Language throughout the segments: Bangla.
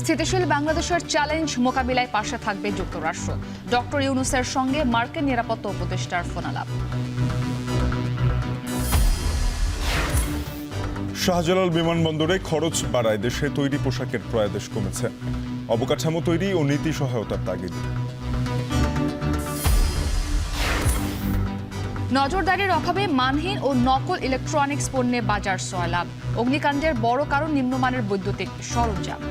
স্থিতিশীল বাংলাদেশের চ্যালেঞ্জ মোকাবিলায় পাশে থাকবে যুক্তরাষ্ট্র। ডক্টর ইউনূসের সঙ্গে মার্কিন নিরাপত্তা উপদেষ্টার ফোনালাপ। শাহজালাল বিমানবন্দরে খরচ বাড়ায় দেশে তৈরি পোশাকের প্রয়াদেশ কমেছে। অবকাঠামো তৈরি ও নীতি সহায়তার তাগিদ। নজরদারির অভাবে মানহীন ও নকল ইলেকট্রনিক্স পণ্যে বাজার সয়লাভ। অগ্নিকাণ্ডের বড় কারণ নিম্নমানের বৈদ্যুতিক সরঞ্জাম।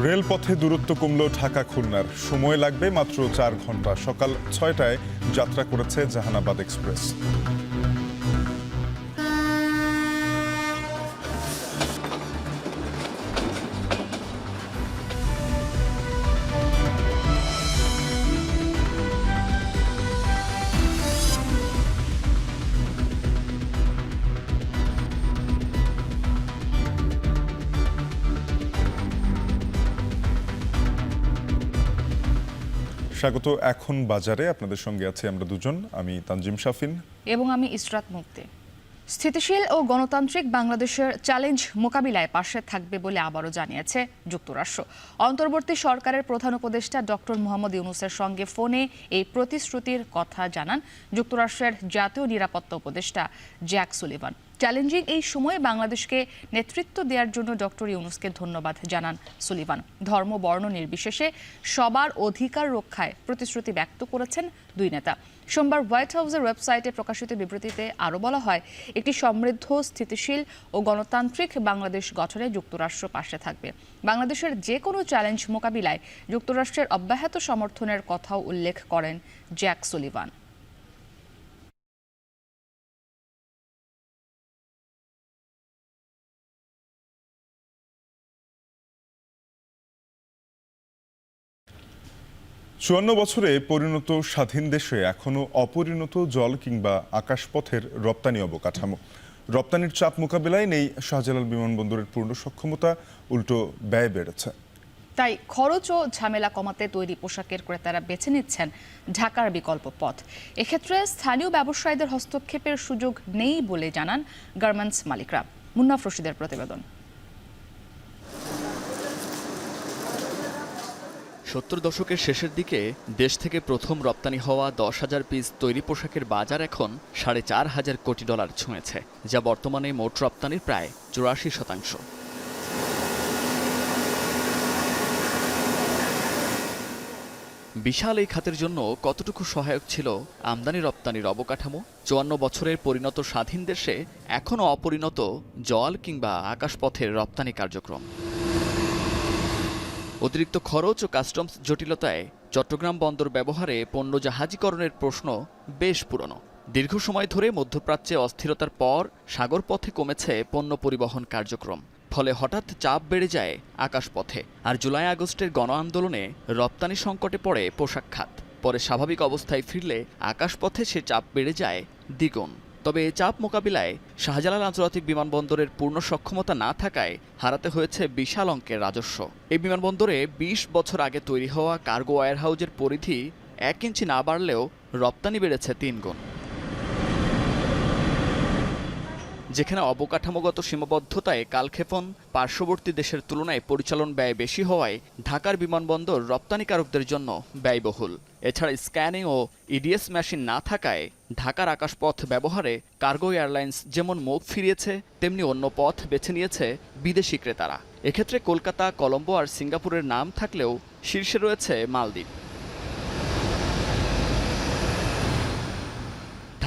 রেলপথে দূরত্ব কমল ঢাকা খুলনার, সময় লাগবে মাত্র 4 ঘন্টা। সকাল 6টায় যাত্রা করেছে জাহানাবাদ এক্সপ্রেস। স্বাগত এখন বাজারে, আপনাদের সঙ্গে আছি আমরা দুজন, আমি তানজিম শাফিন এবং আমি ইসরাত মুক্তি। স্থিতিশীল ও গণতান্ত্রিক বাংলাদেশের চ্যালেঞ্জ মোকাবিলায় পাশে থাকবে বলে আবারও জানিয়েছে যুক্তরাষ্ট্র। অন্তর্বর্তী সরকারের প্রধান উপদেষ্টা ডক্টর মোহাম্মদ ইউনূসের সঙ্গে ফোনে এই প্রতিশ্রুতির কথা জানান যুক্তরাষ্ট্রের জাতীয় নিরাপত্তা উপদেষ্টা জ্যাক সুলিভান। চ্যালেঞ্জিং এই সময়ে বাংলাদেশকে নেতৃত্ব দেওয়ার জন্য ডক্টর ইউনূসকে ধন্যবাদ জানান সুলিভান। ধর্ম বর্ণ নির্বিশেষে সবার অধিকার রক্ষায় প্রতিশ্রুতি ব্যক্ত করেছেন দুই নেতা। সোমবার হোয়াইট হাউসের ওয়েবসাইটে প্রকাশিত বিবৃতিতে আরও বলা হয়, একটি সমৃদ্ধ, স্থিতিশীল ও গণতান্ত্রিক বাংলাদেশ গঠনে যুক্তরাষ্ট্র পাশে থাকবে। বাংলাদেশের যে কোনো চ্যালেঞ্জ মোকাবিলায় যুক্তরাষ্ট্রের অব্যাহত সমর্থনের কথাও উল্লেখ করেন জ্যাক সুলিভান। চুয়ান্ন বছরে পরিণত স্বাধীন দেশে এখনো অপরিণত জল কিংবা আকাশপথের রপ্তানি অবকাঠামো। রপ্তানির চাপ মোকাবিলায় নেই শাহজালাল বিমানবন্দরের পূর্ণ সক্ষমতা, উল্টো ব্যয় বেড়েছে। তাই খরচ ও ঝামেলা কমাতে তৈরি পোশাকের ক্রেতারা বেছে নিচ্ছেন ঢাকার বিকল্প পথ। এক্ষেত্রে স্থানীয় ব্যবসায়ীদের হস্তক্ষেপের সুযোগ নেই বলে জানান গার্মেন্টস মালিকরা। মুন্নাফ রশিদের প্রতিবেদন। 70 দশকের শেষের দিকে দেশ থেকে প্রথম রপ্তানি হওয়া 10,000 পিস তৈরি পোশাকের বাজার এখন $4,500 কোটি ছুঁয়েছে, যা বর্তমানে মোট রপ্তানির প্রায় 84%। বিশাল এই খাতের জন্য কতটুকু সহায়ক ছিল আমদানি রপ্তানির অবকাঠামো? 54 বছরের পরিণত স্বাধীন দেশে এখনও অপরিণত জল কিংবা আকাশপথের রপ্তানি কার্যক্রম। অতিরিক্ত খরচ ও কাস্টমস জটিলতায় চট্টগ্রাম বন্দর ব্যবহারে পণ্য জাহাজীকরণের প্রশ্ন বেশ পুরনো। দীর্ঘ সময় ধরে মধ্যপ্রাচ্যে অস্থিরতার পর সাগরপথে কমেছে পণ্য পরিবহন কার্যক্রম, ফলে হঠাৎ চাপ বেড়ে যায় আকাশপথে। আর জুলাই আগস্টের গণ আন্দোলনে রপ্তানি সংকটে পড়ে পোশাক খাত। পরে স্বাভাবিক অবস্থায় ফিরলে আকাশপথে সে চাপ বেড়ে যায় দ্বিগুণ। তবে এই চাপ মোকাবিলায় শাহজালাল আন্তর্জাতিক বিমানবন্দরের পূর্ণ সক্ষমতা না থাকায় হারাতে হয়েছে বিশাল অঙ্কের রাজস্ব। এই বিমানবন্দরে 20 বছর আগে তৈরি হওয়া কার্গো ওয়্যারহাউজের পরিধি 1 ইঞ্চি না বাড়লেও রপ্তানি বেড়েছে 3 গুণ। যেখানে অবকাঠামোগত সীমাবদ্ধতায় কালক্ষেপণ, পার্শ্ববর্তী দেশের তুলনায় পরিচালন ব্যয় বেশি হওয়ায় ঢাকার বিমানবন্দর রপ্তানিকারকদের জন্য ব্যয়বহুল। এছাড়া স্ক্যানিং ও ইডিএস মেশিন না থাকায় ঢাকার আকাশপথ ব্যবহারে কার্গো এয়ারলাইন্স যেমন মুখ ফিরিয়েছে, তেমনি অন্য পথ বেছে নিয়েছে বিদেশি ক্রেতারা। এক্ষেত্রে কলকাতা, কলম্বো আর সিঙ্গাপুরের নাম থাকলেও শীর্ষে রয়েছে মালদ্বীপ।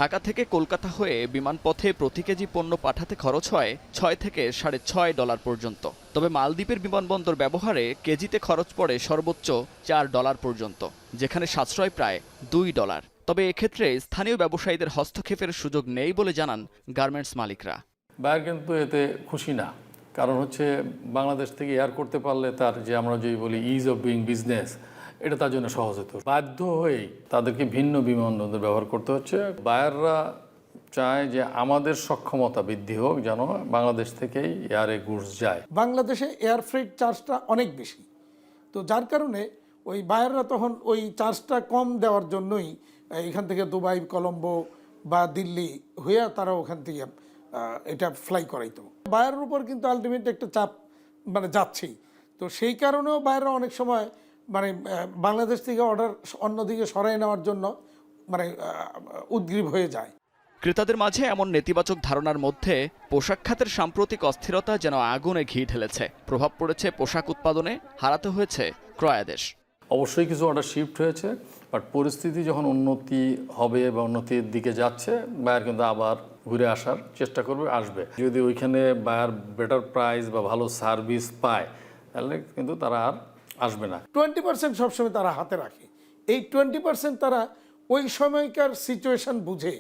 ঢাকা থেকে কলকাতা হয়ে বিমানপথে প্রতি কেজি পণ্য পাঠাতে খরচ হয় $6 থেকে $6.5 পর্যন্ত। তবে মালদ্বীপের বিমানবন্দর ব্যবহারে কেজিতে খরচ পড়ে সর্বোচ্চ $4 পর্যন্ত, যেখানে সাশ্রয় প্রায় $2। তবে এক্ষেত্রে স্থানীয় ব্যবসায়ীদের হস্তক্ষেপের সুযোগ নেই বলে জানান গার্মেন্টস মালিকরা। বায়ার কিন্তু এতে খুশি না, কারণ হচ্ছে বাংলাদেশ থেকে এয়ার করতে পারলে তার যে আমরা যে বলি ইজ অফ ডুইং বিজনেস, এটা তার জন্য সহজ হতো। বাধ্য হয়েই তাদেরকে ভিন্ন বিমানবন্দর ব্যবহার করতে হচ্ছে। বায়াররা চায় যে আমাদের সক্ষমতা বৃদ্ধি হোক, যেন বাংলাদেশ থেকেই এয়ারে গুডস যায়। বাংলাদেশে এয়ার ফ্রেট চার্জটা অনেক বেশি, তো যার কারণে ওই বায়াররা তখন ওই চার্জটা কম দেওয়ার জন্যই এখান থেকে দুবাই, কলম্বো বা দিল্লি হয়ে তারা ওখান থেকে এটা ফ্লাই করাইতো। বায়ারের উপর কিন্তু আলটিমেট একটা চাপ মানে যাচ্ছেই, তো সেই কারণেও বায়াররা অনেক সময় মানে বাংলাদেশ থেকে অর্ডার অন্যদিকে সরাই নেওয়ার জন্য মানে উদ্গ্রীব হয়ে যায়। ক্রেতাদের মাঝে এমন নেতিবাচক ধারণার মধ্যে পোশাক খাতের সাম্প্রতিক অস্থিরতা যেন আগুনে ঘি ঢেলেছে। প্রভাব পড়েছে পোশাক উৎপাদনে, হারাতে হয়েছে ক্রয়াদেশ। অবশ্যই কিছু অর্ডার শিফট হয়েছে, বাট পরিস্থিতি যখন উন্নতি হবে বা উন্নতির দিকে যাচ্ছে, বায়ার কিন্তু আবার ঘুরে আসার চেষ্টা করবে, আসবে। যদি ওইখানে বায়ার বেটার প্রাইস বা ভালো সার্ভিস পায়, তাহলে কিন্তু তারা আর আসবে না। 20% সবসময় তারা হাতে রাখে। এই 20% তারা ওই সময়কার সিচুয়েশন বুঝে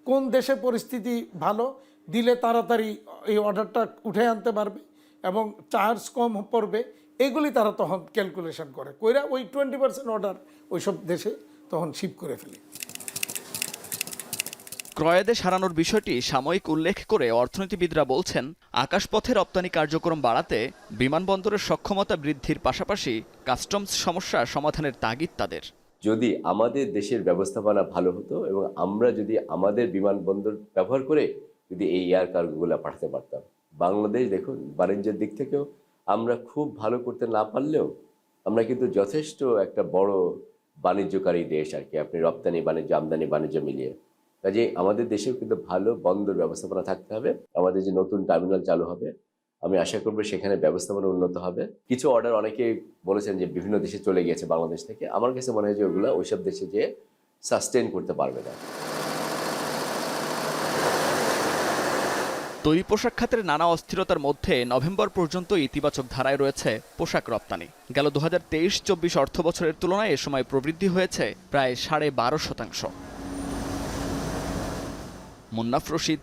কোন দেশে পরিস্থিতি ভালো দিলে তাড়াতাড়ি এই অর্ডারটা উঠে আনতে পারবে এবং চার্জ কম পড়বে, এগুলি তারা তখন ক্যালকুলেশন করে কইরা ওই 20% অর্ডার ওইসব দেশে তখন শিপ করে ফেলে। ক্রয়াদেশ হারানোর বিষয়টি সাময়িক উল্লেখ করে অর্থনীতিবিদরা বলছেন, আকাশপথে রপ্তানি কার্যক্রম বাড়াতে বিমানবন্দরের সক্ষমতা বৃদ্ধির পাশাপাশি কাস্টমস সমস্যা সমাধানের তাগিদ তাদের। যদি আমাদের দেশের ব্যবস্থাপনা ভালো হতো এবং আমরা যদি আমাদের বিমানবন্দর ব্যবহার করে যদি এই এয়ার কার্গোগুলো পাঠাতে পারতাম, বাংলাদেশ দেখুন বাণিজ্যের দিক থেকেও আমরা খুব ভালো করতে না পারলেও আমরা কিন্তু যথেষ্ট একটা বড় বাণিজ্যকারী দেশ আর কি, আপনি রপ্তানি বাণিজ্য আমদানি বাণিজ্য মিলিয়ে। কাজে আমাদের দেশেও কিন্তু ভালো বন্দর ব্যবস্থাপনা থাকতে হবে। আমাদের যে নতুন টার্মিনাল চালু হবে, আমি আশা করবো সেখানে ব্যবস্থাপনা উন্নত হবে। কিছু অর্ডার অনেকে বলেছেন যে বিভিন্ন দেশে চলে গিয়েছে বাংলাদেশ থেকে, আমার কাছে মনে হয় যে ওগুলো ওইসব দেশে যে সাস্টেন করতে পারবে না। তৈরি পোশাক খাতের নানা অস্থিরতার মধ্যে নভেম্বর পর্যন্ত ইতিবাচক ধারায় রয়েছে পোশাক রপ্তানি। গেল 2023-24 অর্থ বছরের তুলনায় এ সময় প্রবৃদ্ধি হয়েছে প্রায় 12.5%। মুন্নাফ রশিদ,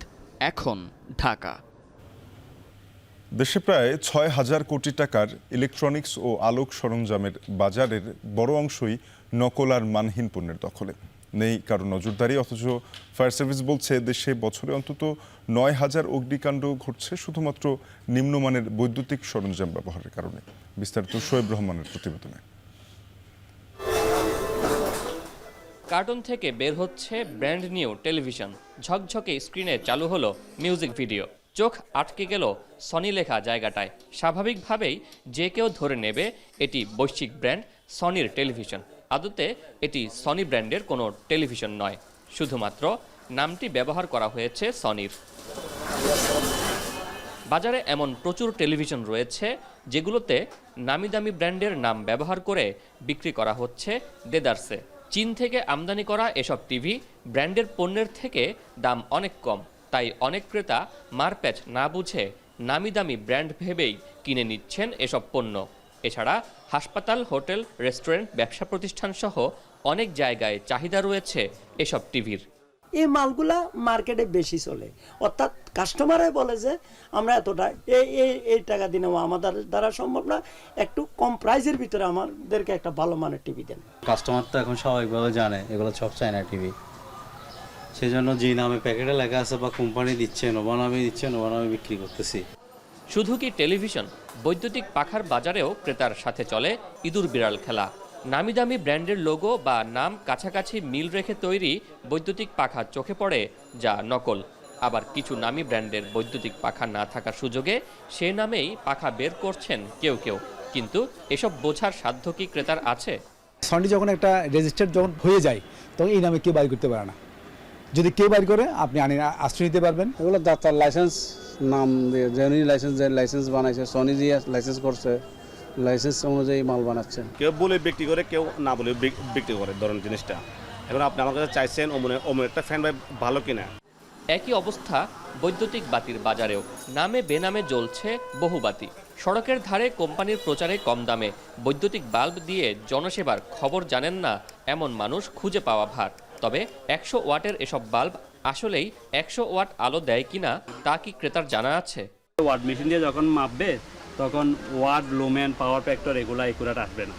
এখন, ঢাকা। দেশে প্রায় 6,000 কোটি টাকার ইলেকট্রনিক্স ও আলোক সরঞ্জামের বাজারের বড় অংশই নকল আর মানহীন পণ্যের দখলে। নেই কারো নজরদারি, অথচ ফায়ার সার্ভিস বলছে দেশে বছরে অন্তত 9,000 অগ্নিকাণ্ড ঘটছে শুধুমাত্র নিম্নমানের বৈদ্যুতিক সরঞ্জাম ব্যবহারের কারণে। বিস্তারিত শোয়েব রহমানের প্রতিবেদনে। কার্টুন থেকে বের হচ্ছে ব্র্যান্ড নিউ টেলিভিশন, ঝকঝকে স্ক্রিনে চালু হলো মিউজিক ভিডিও। চোখ আটকে গেল সনি লেখা জায়গাটায়। স্বাভাবিকভাবেই যে কেউ ধরে নেবে এটি বৈশ্বিক ব্র্যান্ড সনির টেলিভিশন। আদতে এটি সনি ব্র্যান্ডের কোনো টেলিভিশন নয়, শুধুমাত্র নামটি ব্যবহার করা হয়েছে সনির। বাজারে এমন প্রচুর টেলিভিশন রয়েছে যেগুলোতে নামি দামি ব্র্যান্ডের নাম ব্যবহার করে বিক্রি করা হচ্ছে দেদারসে। চীন থেকে আমদানি করা এসব টিভি ব্র্যান্ডের পণ্যের থেকে দাম অনেক কম, তাই অনেক ক্রেতা মারপ্যাচ না বুঝে নামি দামি ব্র্যান্ড ভেবেই কিনে নিচ্ছেন এসব পণ্য। এছাড়া হাসপাতাল, হোটেল, রেস্টুরেন্ট, ব্যবসা প্রতিষ্ঠান সহ অনেক জায়গায় চাহিদা রয়েছে এসব টিভির। এই মালগুলা মার্কেটে বেশি চলে, অর্থাৎ কাস্টমারে বলে যে আমরা এতটা এই টাকা দিনে আমাদের দ্বারা সম্ভব না, একটু কম প্রাইসের ভিতরে আমাদেরকে একটা ভালো মানের টিভি দেন। কাস্টমার তো এখন স্বাভাবিকভাবে জানে এগুলো সব চায়না টিভি, সেই জন্য যে নামে প্যাকেটে লেখা আছে বা কোম্পানি দিচ্ছে, নোভা নামে দিচ্ছে, নোভা নামে বিক্রি করতেছি। শুধু কি টেলিভিশন, বৈদ্যুতিক পাখার বাজারেও ক্রেতার সাথে চলে ইঁদুর বিড়াল খেলা। নামি দামি ব্র্যান্ডের লোগো বা নাম কাছাকাছি মিল রেখে তৈরি বৈদ্যুতিক পাখা চোখে পড়ে, যা নকল। আবার কিছু নামি ব্র্যান্ডের বৈদ্যুতিক পাখা না থাকার সুযোগে সে নামেই পাখা বের করছেন কেউ কেউ। কিন্তু এসব বোঝার সাধ্য কি ক্রেতার আছে? সনি যখন একটা রেজিস্টার্ড যখন হয়ে যায় তখন এই নামে কেউ বাইর করতে পারে না। যদি কেউ বাইর করে আপনি আশ্রয় নিতে পারবেন। এগুলো তার লাইসেন্স নাম দিয়ে জেনুইন লাইসেন্স বানাইছে, সনি দিয়ে লাইসেন্স করছে, লাইসেন্স অনুযায়ী মাল বানাচ্ছে। কেউ বলে বিক্রি করে, কেউ না বলে বিক্রি করে ধরেন জিনিসটা। এখন আপনি আমার কাছে চাইছেন অমন একটা ফ্যান ভাই ভালো কিনা। একই অবস্থা বৈদ্যুতিক বাতির বাজারেও। নামে বেনামে জ্বলছে বহু বাতি। সড়কের ধারে কোম্পানির প্রচারে কম দামে বৈদ্যুতিক বাল্ব দিয়ে জনসেবার খবর জানেন না এমন মানুষ খুঁজে পাওয়া ভার। তবে 100 ওয়াটের এসব বাল্ব আসলেই 100 ওয়াট আলো দেয় কিনা তা কি ক্রেতার জানা আছে? ওয়াট মেশিন দিয়ে যখন মাপবে তখন ওয়াট, লুমেন, পাওয়ার ফ্যাক্টর এগুলো একুরেট আসবে না।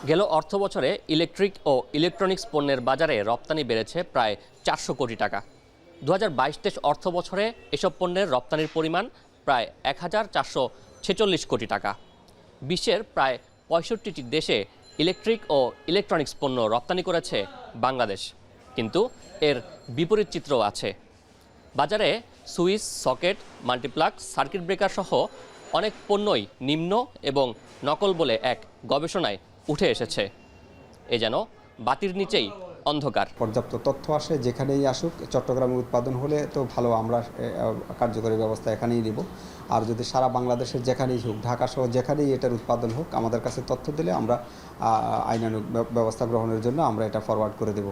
গেল অর্থ বছরে ইলেকট্রিক ও ইলেকট্রনিক্স পণ্যের বাজারে রপ্তানি বেড়েছে প্রায় 400 কোটি টাকা। 2022-23 অর্থ বছরে এসব পণ্যের রপ্তানির পরিমাণ প্রায় 1446 কোটি টাকা। বিশ্বের প্রায় 65টি দেশে ইলেকট্রিক ও ইলেকট্রনিক্স পণ্য রপ্তানি করেছে বাংলাদেশ। কিন্তু এর বিপরীত চিত্রও আছে। বাজারে switch, socket, multiplug, circuit breaker সহ অনেক পণ্যই নিম্ন এবং নকল বলে এক গবেষণায় উঠে এসেছে। এ যেন বাতির নিচেই অন্ধকার। পর্যাপ্ত তথ্য আসে, যেখানেই আসুক চট্টগ্রামে উৎপাদন হলে তো ভালো, আমরা কার্যকরী ব্যবস্থা এখানেই নিব। আর যদি সারা বাংলাদেশের যেখানেই হোক, ঢাকা সহ যেখানেই এটার উৎপাদন হোক, আমাদের কাছে তথ্য দিলে আমরা আইনানুগ ব্যবস্থা গ্রহণের জন্য আমরা এটা ফরওয়ার্ড করে দেব।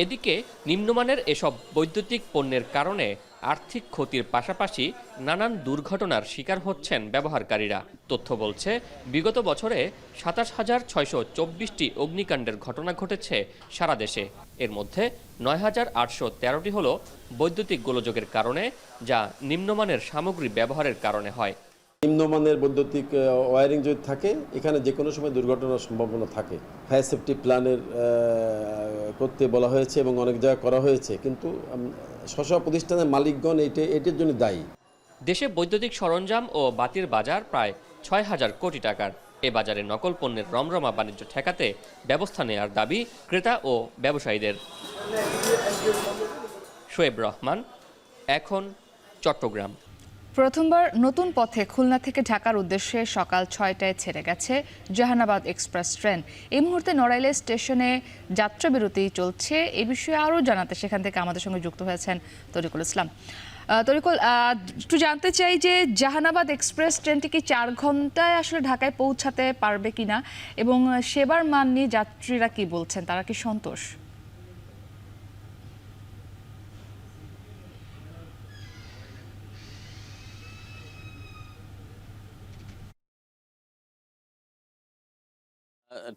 এদিকে নিম্নমানের এসব বৈদ্যুতিক পণ্যের কারণে আর্থিক ক্ষতির পাশাপাশি নানান দুর্ঘটনার শিকার হচ্ছেন ব্যবহারকারীরা। তথ্য বলছে, বিগত বছরে ২৭,৬২৪টি অগ্নিকাণ্ডের ঘটনা ঘটেছে সারা দেশে। এর মধ্যে ৯,৮১৩টি হল বৈদ্যুতিক গোলযোগের কারণে, যা নিম্নমানের সামগ্রী ব্যবহারের কারণে হয়। নিম্নমানের বৈদ্যুতিক ওয়্যারিং যদি থাকে, এখানে যে কোনো সময় দুর্ঘটনার সম্ভাবনা থাকে। ফায়ার সেফটি প্ল্যানের করতে বলা হয়েছে এবং অনেক জায়গায় করা হয়েছে, কিন্তু স্ব প্রতিষ্ঠানের মালিকগণ এটির জন্য দায়ী। দেশে বৈদ্যুতিক সরঞ্জাম ও বাতির বাজার প্রায় ৬,০০০ কোটি টাকার। এ বাজারে নকল পণ্যের রমরমা বাণিজ্য ঠেকাতে ব্যবস্থা নেওয়ার দাবি ক্রেতা ও ব্যবসায়ীদের। শোয়েব রহমান, এখন, চট্টগ্রাম। প্রথমবার নতুন পথে খুলনা থেকে ঢাকার উদ্দেশ্যে সকাল ৬টায় ছেড়ে গেছে জাহানাবাদ এক্সপ্রেস ট্রেন। এই মুহূর্তে নড়াইল স্টেশনে যাত্রাবিরতি চলছে। এ বিষয়ে আরও জানাতে সেখান থেকে আমাদের সঙ্গে যুক্ত হয়েছেন তরিকুল ইসলাম। তরিকুল, একটু জানতে চাই যে জাহানাবাদ এক্সপ্রেস ট্রেনটি কি ৪ ঘন্টায় আসলে ঢাকায় পৌঁছাতে পারবে কিনা, এবং সেবার মান নিয়ে যাত্রীরা কি বলছেন, তারা কি সন্তোষ?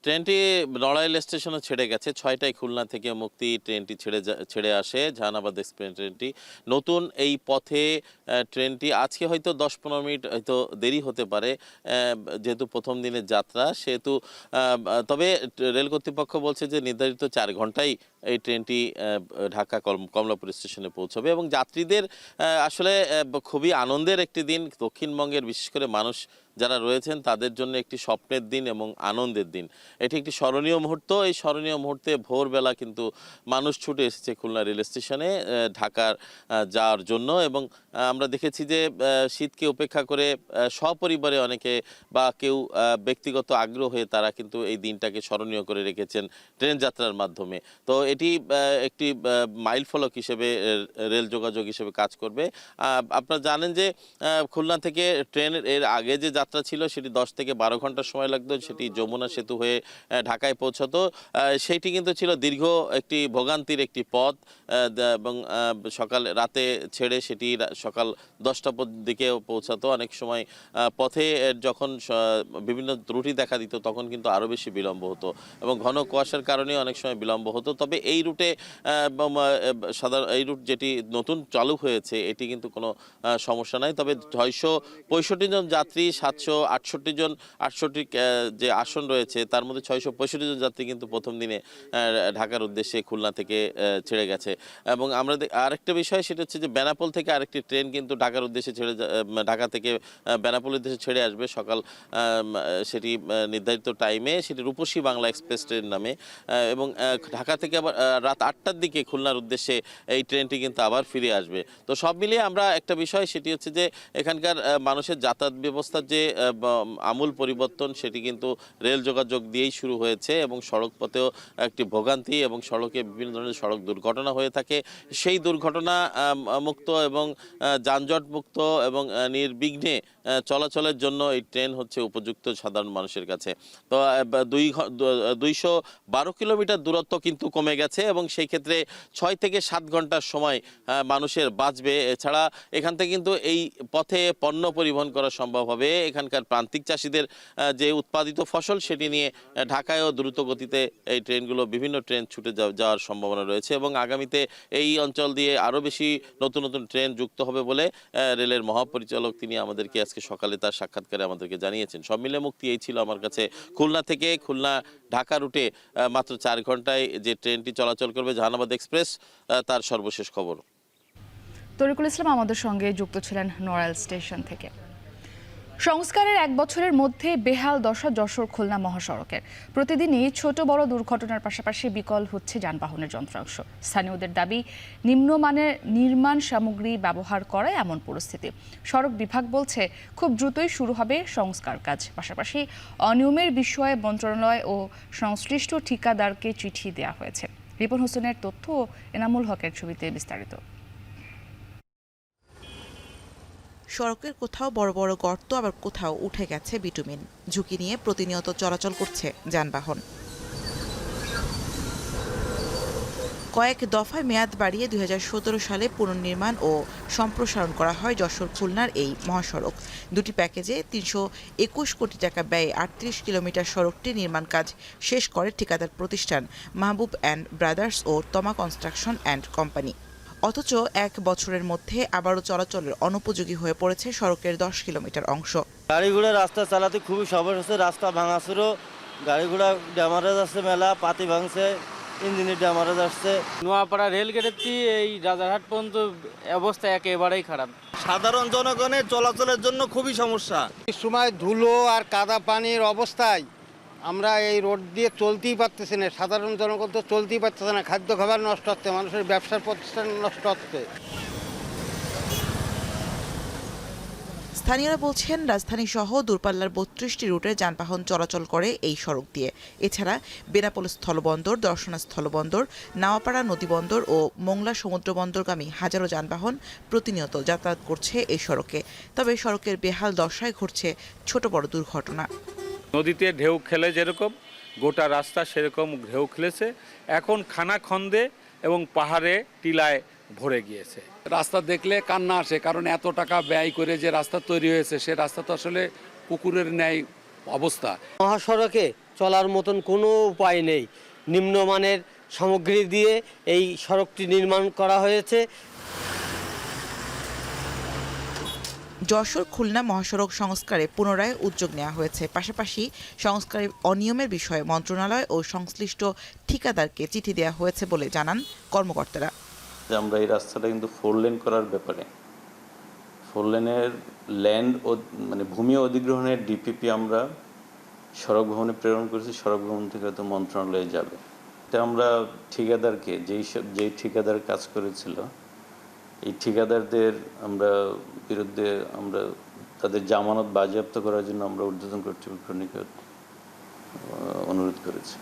ট্রেনটি নড়াইল স্টেশনে ছেড়ে গেছে। ৬টায় খুলনা থেকে মুক্তি ট্রেনটি ছেড়ে আসে জাহানাবাদ এক্সপ্রেস ট্রেনটি। নতুন এই পথে ট্রেনটি আজকে হয়তো ১০-১৫ মিনিট হয়তো দেরি হতে পারে, যেহেতু প্রথম দিনের যাত্রা সেহেতু। তবে রেল কর্তৃপক্ষ বলছে যে নির্ধারিত ৪ ঘন্টায় এই ট্রেনটি ঢাকা কমলাপুর স্টেশনে পৌঁছবে এবং যাত্রীদের আসলে খুবই আনন্দের একটি দিন। দক্ষিণবঙ্গের বিশেষ করে মানুষ যারা রয়েছেন তাদের জন্য একটি স্বপ্নের দিন এবং আনন্দের দিন। এটি একটি স্মরণীয় মুহূর্ত। এই স্মরণীয় মুহূর্তে ভোরবেলা কিন্তু মানুষ ছুটে এসেছে খুলনা রেল স্টেশনে ঢাকার যাওয়ার জন্য, এবং আমরা দেখেছি যে শীতকে উপেক্ষা করে সপরিবারে অনেকে বা কেউ ব্যক্তিগত আগ্রহ হয়ে তারা কিন্তু এই দিনটাকে স্মরণীয় করে রেখেছেন ট্রেন যাত্রার মাধ্যমে। তো এটি একটি মাইল ফলক হিসেবে রেল যোগাযোগ হিসেবে কাজ করবে। আপনারা জানেন যে খুলনা থেকে ট্রেনের এর আগে যে যাত্রা ছিল সেটি ১০ থেকে ১২ ঘন্টা সময় লাগতো, সেটি যমুনা সেতু হয়ে ঢাকায় পৌঁছাতো। সেইটি কিন্তু ছিল দীর্ঘ একটি ভোগান্তির একটি পথ, এবং রাতে ছেড়ে সেটি সকাল ১০টার দিকে পৌঁছাতো। অনেক সময় পথে যখন বিভিন্ন ত্রুটি দেখা দিত তখন কিন্তু আরও বেশি বিলম্ব হতো, এবং ঘন কুয়াশার কারণে অনেক সময় বিলম্ব হতো। তবে এই রুটে এই রুট যেটি নতুন চালু হয়েছে এটি কিন্তু কোনো সমস্যা নাই। তবে ৬৬৫ জন যাত্রী, ৬৬৮ যে আসন রয়েছে তার মধ্যে ৬৬৫ জন যাত্রী কিন্তু প্রথম দিনে ঢাকার উদ্দেশ্যে খুলনা থেকে ছেড়ে গেছে। এবং আমরা আরেকটা বিষয় সেটা হচ্ছে যে বেনাপোল থেকে আরেকটি ট্রেন কিন্তু ঢাকার উদ্দেশ্যে ঢাকা থেকে বেনাপোল উদ্দেশ্যে ছেড়ে আসবে সকাল সেটি নির্ধারিত টাইমে, সেটি রূপসী বাংলা এক্সপ্রেস ট্রেন নামে। এবং ঢাকা থেকে আবার রাত ৮টার দিকে খুলনার উদ্দেশ্যে এই ট্রেনটি কিন্তু আবার ফিরে আসবে। তো সব মিলিয়ে আমরা একটা বিষয় সেটি হচ্ছে যে এখানকার মানুষের যাতায়াত ব্যবস্থার যে আমূল পরিবর্তন সেটি কিন্তু রেল যোগাযোগ দিয়েই শুরু হয়েছে, এবং সড়ক পথেও একটি ভোগান্তি এবং সড়কে বিভিন্ন ধরনের সড়ক দুর্ঘটনা হয়ে থাকে। সেই দুর্ঘটনা মুক্ত এবং যানজট মুক্ত এবং নির্বিঘ্নে চলাচলের জন্য এই ট্রেন হচ্ছে উপযুক্ত সাধারণ মানুষের কাছে। তো ২১২ কিলোমিটার দূরত্ব কিন্তু কমে গেছে, এবং সেই ক্ষেত্রে ৬ থেকে ৭ ঘন্টার সময় মানুষের বাঁচবে। এছাড়া এখান থেকে কিন্তু এই পথে পণ্য পরিবহন করা সম্ভব হবে। এখানকার প্রান্তিক চাষিদের যে উৎপাদিত ফসল সেটি নিয়ে ঢাকায়ও দ্রুত গতিতে এই ট্রেনগুলো বিভিন্ন ট্রেন ছুটে যাওয়ার সম্ভাবনা রয়েছে, এবং আগামীতে এই অঞ্চল দিয়ে আরও বেশি নতুন নতুন ট্রেন যুক্ত হবে বলে রেলের মহাপরিচালক তিনি আমাদেরকে আজকে সকালে তার সাক্ষাৎকারে আমাদেরকে জানিয়েছেন। সব মিলে মুক্তি এই ছিল আমার কাছে খুলনা থেকে খুলনা ঢাকা রুটে মাত্র ৪ ঘন্টায় যে ট্রেনটি চলাচল করবে জাহানাবাদ এক্সপ্রেস, তার সর্বশেষ খবর। তরিকুল ইসলাম আমাদের সঙ্গে যুক্ত ছিলেন নড়াইল স্টেশন থেকে। সংস্কারের এক বছরের মধ্যে বেহাল দশা যশোর খুলনা মহাসড়কের। প্রতিদিনই ছোট বড় দুর্ঘটনার পাশাপাশি বিকল হচ্ছে যানবাহনের যন্ত্রাংশ। স্থানীয়দের দাবি, নিম্নমানের নির্মাণ সামগ্রী ব্যবহার করা এমন পরিস্থিতি। সড়ক বিভাগ বলছে খুব দ্রুতই শুরু হবে সংস্কার কাজ। পাশাপাশি অনিয়মের বিষয়ে মন্ত্রণালয় ও সংশ্লিষ্ট ঠিকাদারকে চিঠি দেওয়া হয়েছে। রিপন হোসেনের তথ্য ও এনামুল হকের ছবিতে বিস্তারিত। সড়কের কোথাও বড় বড় গর্ত, আবার কোথাও উঠে গেছে বিটুমিন। ঝুঁকি নিয়ে প্রতিনিয়ত চলাচল করছে যানবাহন। কয়েক দফায় মেয়াদ বাড়িয়ে 2017 সালে পুনর্নির্মাণ ও সম্প্রসারণ করা হয় যশোর খুলনার এই মহাসড়ক। দুটি প্যাকেজে 321 কোটি টাকা ব্যয়ে 38 কিলোমিটার সড়কটি নির্মাণ কাজ শেষ করে ঠিকাদার প্রতিষ্ঠান মাহবুব অ্যান্ড ব্রাদার্স ও তমা কনস্ট্রাকশন অ্যান্ড কোম্পানি। অথচ এক বছরের মধ্যে আবারও চলাচলের অনুপযোগী হয়ে পড়েছে সড়কের 10 কিলোমিটার অংশ। গাড়ি ঘোড়া রাস্তা চালাতে খুবই সমস্যা হচ্ছে। রাস্তা ভাঙাছিল, গাড়ি ঘোড়া ড্যামারেজ আছে, মেলা পাতি ভাঙছে, ইঞ্জিনের ড্যামারেজ আসছে। নোয়াপাড়া রেলগেটের এই রাজারহাট পর্যন্ত অবস্থা একেবারেই খারাপ। সাধারণ জনগণের চলাচলের জন্য খুবই সমস্যা। সময় ধুলো আর কাদা পানির অবস্থায় আমরা এই রোড দিয়ে চলতেই পারতেছি না। সাধারণ জনগণ তো চলতেই পারতেছে না। খাদ্য খাবার নষ্ট হচ্ছে, মানুষের ব্যবসার প্রতিষ্ঠান নষ্ট হচ্ছে। স্থানীয়রা বলছেন, রাজধানী সহ দূরপাল্লার 32টি রুটে যানবাহন চলাচল করে এই সড়ক দিয়ে। এছাড়া বেনাপোল স্থলবন্দর, দর্শনা স্থলবন্দর, নাওয়াপাড়া নদীবন্দর ও মোংলা সমুদ্র বন্দরগামী হাজারো যানবাহন প্রতিনিয়ত যাতায়াত করছে এই সড়কে। তবে সড়কের বেহাল দশায় ঘটছে ছোট বড় দুর্ঘটনা। নদীতে ঢেউ খেলে যেরকম গোটা রাস্তা সেরকম ঢেউ খেলেছে। এখন খানাখন্দে এবং পাহাড়ে টিলায় ভরে গিয়েছে। রাস্তা দেখলে কান্না আসে, কারণ এত টাকা ব্যয় করে যে রাস্তা তৈরি হয়েছে সে রাস্তা তো আসলে পুকুরের ন্যায় অবস্থা। মহাসড়কে চলার মতন কোনো উপায় নেই। নিম্নমানের সামগ্রী দিয়ে এই সড়কটি নির্মাণ করা হয়েছে। যশোর খুলনা মহাসড়ক সংস্কারে পুনরায় উদ্যোগ নেওয়া হয়েছে। পাশাপাশি সংস্কারের অনিয়মের বিষয়ে মন্ত্রণালয় ও সংশ্লিষ্ট ঠিকাদারকে চিঠি দেওয়া হয়েছে বলে জানান কর্মকর্তারা। আমরা এই রাস্তাটা কিন্তু 4 লেন করার ব্যাপারে 4 লেনের ল্যান্ড ও ভূমি অধিগ্রহণের ডিপিপি আমরা সড়ক ভবনে প্রেরণ করেছি। সড়ক ভবন থেকে হয়তো মন্ত্রণালয়ে যাবে। এটা আমরা ঠিকাদারকে যেই ঠিকাদার কাজ করেছিল এই ঠিকাদারদের বিরুদ্ধে আমরা তাদের জামানত বাজেয়াপ্ত করার জন্য আমরা ঊর্ধ্বতন কর্তৃপক্ষের নিকট অনুরোধ করেছি।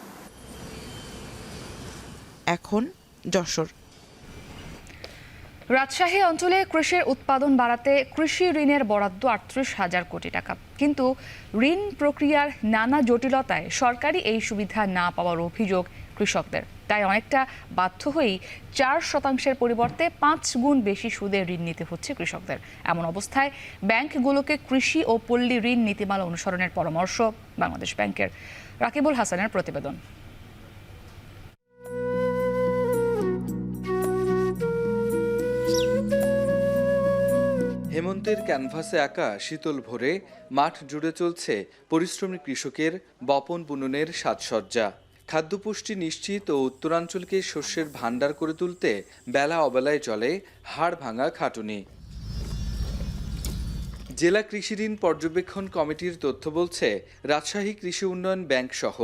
এখন যশোর। রাজশাহী অঞ্চলে কৃষির উৎপাদন বাড়াতে কৃষি ঋণের বরাদ্দ 38,000 কোটি টাকা। কিন্তু ঋণ প্রক্রিয়ার নানা জটিলতায় সরকারি এই সুবিধা না পাওয়ার অভিযোগ কৃষকদের। তাই অনেকটা বাধ্য হয়েই 4% পরিবর্তে 5 গুণ বেশি সুদে ঋণ নিতে হচ্ছে কৃষকদের। এমন অবস্থায় ব্যাংকগুলোকে কৃষি ও পল্লী ঋণ নীতিমালা অনুসরণের পরামর্শ বাংলাদেশ ব্যাংকের। রাকিবুল হাসানের প্রতিবেদন। হেমন্তের ক্যানভাসে আঁকা শীতল ভোরে মাঠ জুড়ে চলছে পরিশ্রমী কৃষকের বপন বুননের সাজসজ্জা। খাদ্যপুষ্টি নিশ্চিত ও উত্তরাঞ্চলকে শস্যের ভাণ্ডার করে তুলতে বেলা অবেলায় চলে হাড় ভাঙা খাটুনি। জেলা কৃষি ঋণ পর্যবেক্ষণ কমিটির তথ্য বলছে, রাজশাহী কৃষি উন্নয়ন ব্যাংক সহ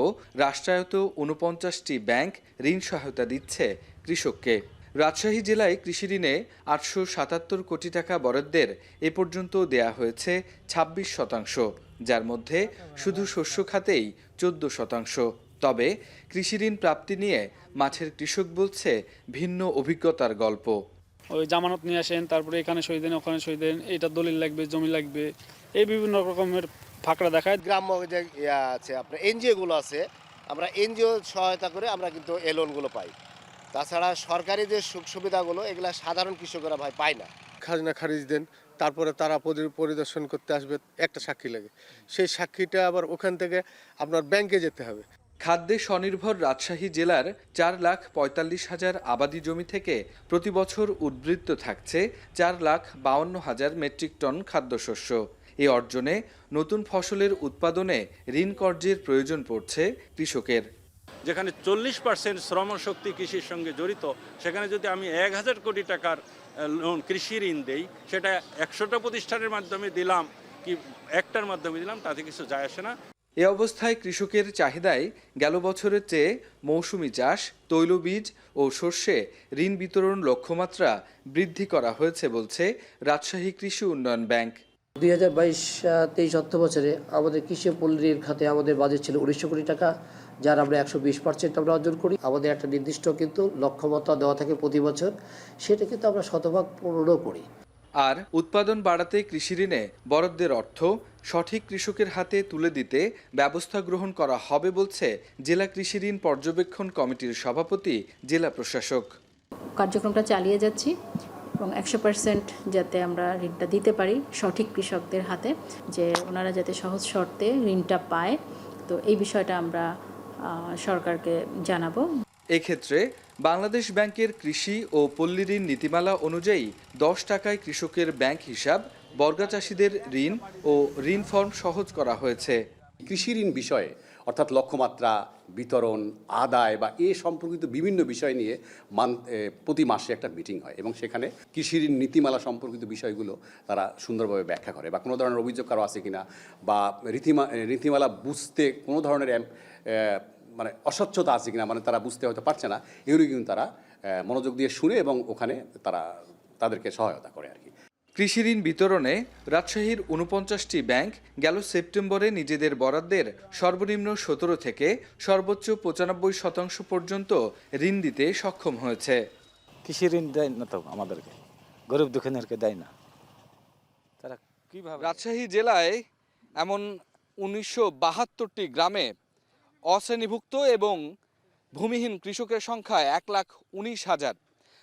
রাষ্ট্রায়ত্ত 49টি ব্যাংক ঋণ সহায়তা দিচ্ছে কৃষককে। রাজশাহী জেলায় কৃষি ঋণে 877 কোটি টাকা বরাদ্দের এ পর্যন্ত দেয়া হয়েছে 26%, যার মধ্যে শুধু শস্য খাতেই 14%। তবে কৃষি ঋণ প্রাপ্তি নিয়ে মাঠের কৃষক বলছে ভিন্ন অভিজ্ঞতার গল্প। ওই জামানত নিয়ে আসেন, তারপরে এখানে সই দেন, ওখানে সই দেন, এটা দলিল লাগবে, জমি লাগবে, এই বিভিন্ন রকমের ফাঁকড়া দেখায়। গ্রাম্য যে আছে আপনার এনজিওগুলো আছে, আমরা এনজিও সহায়তা করে আমরা কিন্তু এই লোনগুলো পাই। তাছাড়া সরকারি যে সুখ সুবিধাগুলো এগুলা সাধারণ কৃষকরা পায় না। খাজনা খারিজ দেন, তারপরে তারা পরিদর্শন করতে আসবে, একটা সাক্ষী লাগে, সেই সাক্ষীটা আবার ওখান থেকে আপনার ব্যাংকে যেতে হবে। খাদ্যে স্বনির্ভর রাজশাহী জেলার 4,45,000 আবাদি জমি থেকে প্রতি বছর উদ্বৃত্ত থাকছে 4,52,000 মেট্রিক টন খাদ্যশস্য। এই অর্জনে নতুন ফসলের উৎপাদনে ঋণ কর্যের প্রয়োজন পড়ছে কৃষকের। যেখানে 40% শ্রমশক্তি কৃষির সঙ্গে জড়িত, সেখানে যদি আমি 1,000 কোটি টাকার লোন কৃষি ঋণ দেই, সেটা 100টা প্রতিষ্ঠানের মাধ্যমে দিলাম, কি একটার মাধ্যমে দিলাম তাতে কিছু যায় আসে না। এ অবস্থায় কৃষকের চাহিদায় গেল বছরের চেয়ে মৌসুমি চাষ, তৈলবীজ ও সর্ষে ঋণ বিতরণ লক্ষ্যমাত্রা বৃদ্ধি করা হয়েছে বলছে রাজশাহী কৃষি উন্নয়ন ব্যাংক। 2022-23 অর্থ বছরে আমাদের কৃষি পল্লী ঋণ খাতে আমাদের বাজেট ছিল 1900 কোটি টাকা, যার আমরা 120% আমরা অর্জন করি। আমাদের একটা নির্দিষ্ট কিন্তু লক্ষ্যমাত্রা দেওয়া থাকে প্রতি বছর, সেটা কিন্তু আমরা শতভাগ পূরণ করি। আর উৎপাদন বাড়াতে কৃষি ঋণে বরাদ্দের অর্থ সঠিক কৃষকের হাতে তুলে দিতে ব্যবস্থা গ্রহণ করা হবে বলছে জেলা কৃষি ঋণ পর্যবেক্ষণ কমিটির সভাপতি জেলা প্রশাসক। কার্যক্রমটা চালিয়ে যাচ্ছি এবং 100% যাতে আমরা ঋণটা দিতে পারি সঠিক কৃষকদের হাতে, যে ওনারা যাতে সহজ শর্তে ঋণটা পায়। তো এই বিষয়টা আমরা সরকারকে জানাবো। এক্ষেত্রে বাংলাদেশ ব্যাংকের কৃষি ও পল্লী ঋণ নীতিমালা অনুযায়ী 10 টাকায় কৃষকের ব্যাংক হিসাব, বর্গা চাষিদের ঋণ ও ঋণ ফর্ম সহজ করা হয়েছে। কৃষি ঋণ বিষয়ে অর্থাৎ লক্ষ্যমাত্রা, বিতরণ, আদায় বা এ সম্পর্কিত বিভিন্ন বিষয় নিয়ে প্রতি মাসে একটা মিটিং হয় এবং সেখানে কৃষি ঋণ নীতিমালা সম্পর্কিত বিষয়গুলো তারা সুন্দরভাবে ব্যাখ্যা করে বা কোনো ধরনের অভিযোগ কারো আছে কিনা বা নীতিমালা বুঝতে কোনো ধরনের মানে অস্বচ্ছতা আছে কিনা, মানে তারা বুঝতে হয়তো পারছে না, এগুলো কিন্তু তারা মনোযোগ দিয়ে শুনে এবং ওখানে তারা তাদেরকে সহায়তা করে আর কি। কৃষি ঋণ বিতরণে রাজশাহীর 49টি ব্যাংক গেল সেপ্টেম্বরে নিজেদের বরাদ্দের সর্বনিম্ন 17 থেকে সর্বোচ্চ 95% পর্যন্ত ঋণ দিতে সক্ষম হয়েছে। কৃষি ঋণ দেয় না তো আমাদেরকে, গরিব দুঃখীদেরকে দেয় না। তারা কিভাবে? রাজশাহী জেলায় এমন 1972টি গ্রামে অশ্রেণীভুক্ত এবং ভূমিহীন কৃষকের সংখ্যা 1,19,000,